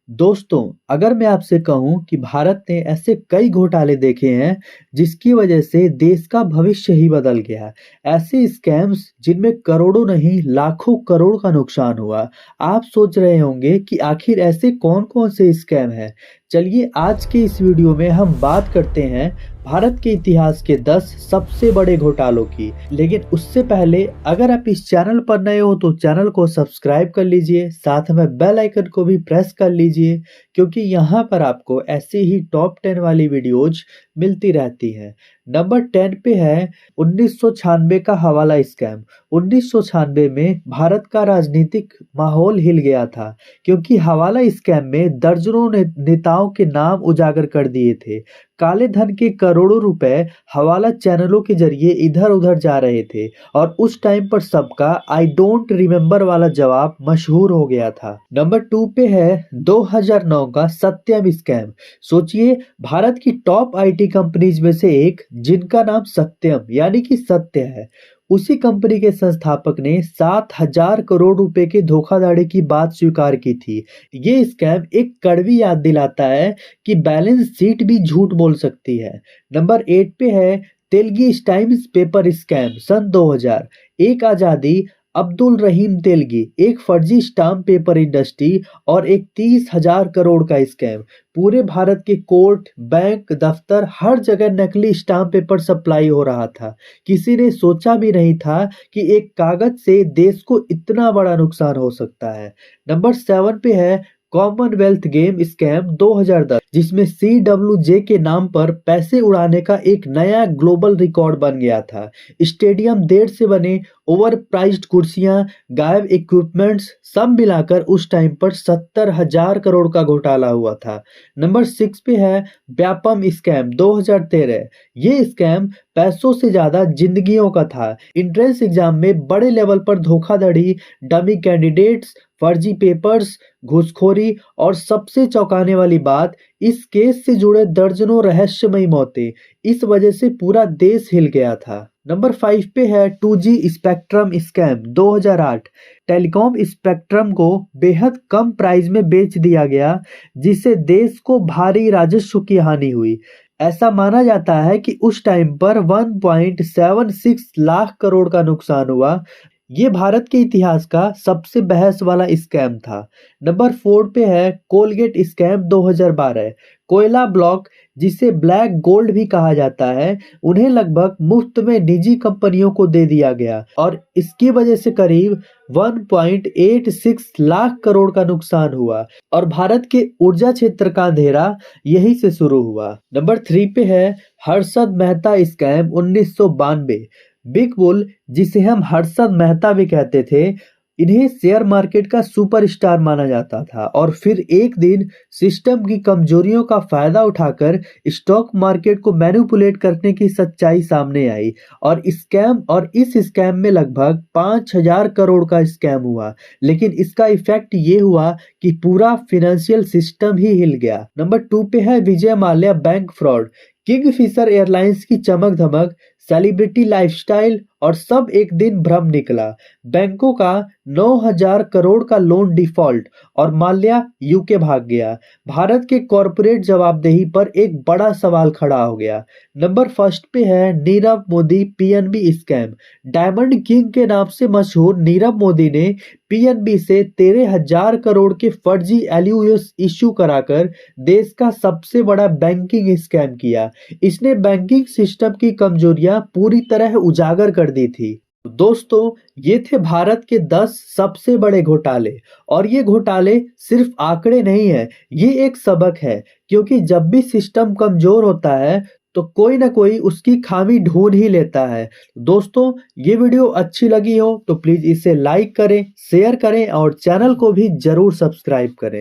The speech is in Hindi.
दोस्तों, अगर मैं आपसे कहूँ कि भारत ने ऐसे कई घोटाले देखे हैं जिसकी वजह से देश का भविष्य ही बदल गया। ऐसे स्कैम्स जिनमें करोड़ों नहीं लाखों करोड़ का नुकसान हुआ। आप सोच रहे होंगे कि आखिर ऐसे कौन-कौन से स्कैम हैं। चलिए आज के इस वीडियो में हम बात करते हैं भारत के इतिहास के 10 सबसे बड़े घोटालों की। लेकिन उससे पहले अगर आप इस चैनल पर नए हो तो चैनल को सब्सक्राइब कर लीजिए, साथ में बेल आइकन को भी प्रेस कर लीजिए क्योंकि यहाँ पर आपको ऐसे ही टॉप 10 वाली वीडियोज मिलती रहती हैं। नंबर 10 पे है 1996 का हवाला स्कैम। 1996 में भारत का राजनीतिक माहौल हिल गया था क्योंकि हवाला स्कैम में दर्जनों नेताओं के नाम उजागर कर दिए थे। काले धन के करोड़ों रुपए हवाला चैनलों के जरिए इधर उधर जा रहे थे और उस टाइम पर सबका आई डोंट रिमेम्बर वाला जवाब मशहूर हो गया था। नंबर 2 पे है 2009 का सत्यम स्कैम। सोचिए, भारत की टॉप आईटी कंपनीज में से एक जिनका नाम सत्यम यानी कि सत्य है, उसी कंपनी के संस्थापक ने 7,000 करोड़ रुपए के धोखाधड़ी की बात स्वीकार की थी। ये स्कैम एक कड़वी याद दिलाता है कि बैलेंस शीट भी झूठ बोल सकती है। नंबर 8 पे है तेलगी टाइम्स पेपर स्कैम सन 2000। एक आजादी अब्दुल रहीम तेलगी, एक फर्जी स्टाम्प पेपर इंडस्ट्री और एक 30,000 करोड़ का स्कैम। पूरे भारत के कोर्ट, बैंक, दफ्तर हर जगह नकली स्टाम्प पेपर सप्लाई हो रहा था। किसी ने सोचा भी नहीं था कि एक कागज से देश को इतना बड़ा नुकसान हो सकता है। नंबर 7 पे है कॉमनवेल्थ गेम स्कैम 2010, जिसमें CWJ के नाम पर पैसे उड़ाने का एक नया ग्लोबल रिकॉर्ड बन गया था। स्टेडियम देर से बने, ओवर प्राइज्ड कुर्सियां, गायब इक्विपमेंट्स सब मिलाकर उस टाइम पर 70,000 करोड़ का घोटाला हुआ था। नंबर 6 पे है व्यापम स्कैम 2013। ये स्कैम पैसों से ज्यादा जिंदगियों का था। एंट्रेंस एग्जाम में बड़े लेवल पर धोखाधड़ी, डमी कैंडिडेट्स, फर्जी पेपर्स, घूसखोरी और सबसे चौंकाने वाली बात, इस केस से जुड़े दर्जनों रहस्यमयी मौतें। इस वजह से पूरा देश हिल गया था। नंबर 5 पे है 2G spectrum scam 2008। Telecom spectrum को बेहद कम प्राइस में बेच दिया गया, जिससे देश को भारी राजस्व की हानि हुई। ऐसा माना जाता है कि उस टाइम पर 1.76 लाख करोड़ का नुकसान हुआ। ये भारत के इतिहास का सबसे बहस वाला स्कैम था। नंबर 4 पे है कोलगेट स्कैम 2012। कोयला ब्लॉक, जिसे ब्लैक गोल्ड भी कहा जाता है, उन्हें लगभग मुफ्त में निजी कंपनियों को दे दिया गया और इसकी वजह से करीब 1.86 लाख करोड़ का नुकसान हुआ और भारत के ऊर्जा क्षेत्र का अंधेरा यही से शुरू हुआ। नंबर 3 पे है Harshad Mehta scam 1992। Big bull, जिसे हम हर्षद मेहता भी कहते थे, इन्हें शेयर मार्केट का सुपरस्टार माना जाता था और फिर एक दिन सिस्टम की कमजोरियों का फायदा उठाकर स्टॉक मार्केट को मैनिपुलेट करने की सच्चाई सामने आई और इस स्कैम में लगभग 5,000 करोड़ का स्कैम हुआ। लेकिन इसका इफेक्ट ये हुआ कि पूरा फाइनेंशियल सिस्टम ही हिल गया। नंबर 2 पे है Vijay Mallya bank fraud. Kingfisher Airlines की चमक धमक, सेलिब्रिटी लाइफस्टाइल और सब एक दिन भ्रम निकला। बैंकों का 9,000 करोड़ का लोन डिफॉल्ट और माल्या यूके भाग गया। भारत के कॉरपोरेट जवाबदेही पर एक बड़ा सवाल खड़ा हो गया। नंबर 1 पे है Nirav Modi PNB scam. Diamond king के नाम से मशहूर नीरव मोदी ने पीएनबी से 13,000 करोड़ के फर्जी एलयूएस इश्यू कराकर देश का सबसे बड़ा बैंकिंग स्कैम किया। इसने बैंकिंग सिस्टम की कमजोरियां पूरी तरह उजागर कर दी थी। दोस्तों, ये थे भारत के 10 सबसे बड़े घोटाले और ये घोटाले सिर्फ आंकड़े नहीं है, ये एक सबक है क्योंकि जब भी सिस्टम कमजोर होता है तो कोई ना कोई उसकी खामी ढूंढ ही लेता है। दोस्तों, ये वीडियो अच्छी लगी हो तो प्लीज इसे लाइक करें, शेयर करें और चैनल को भी जरूर सब्सक्राइब करें।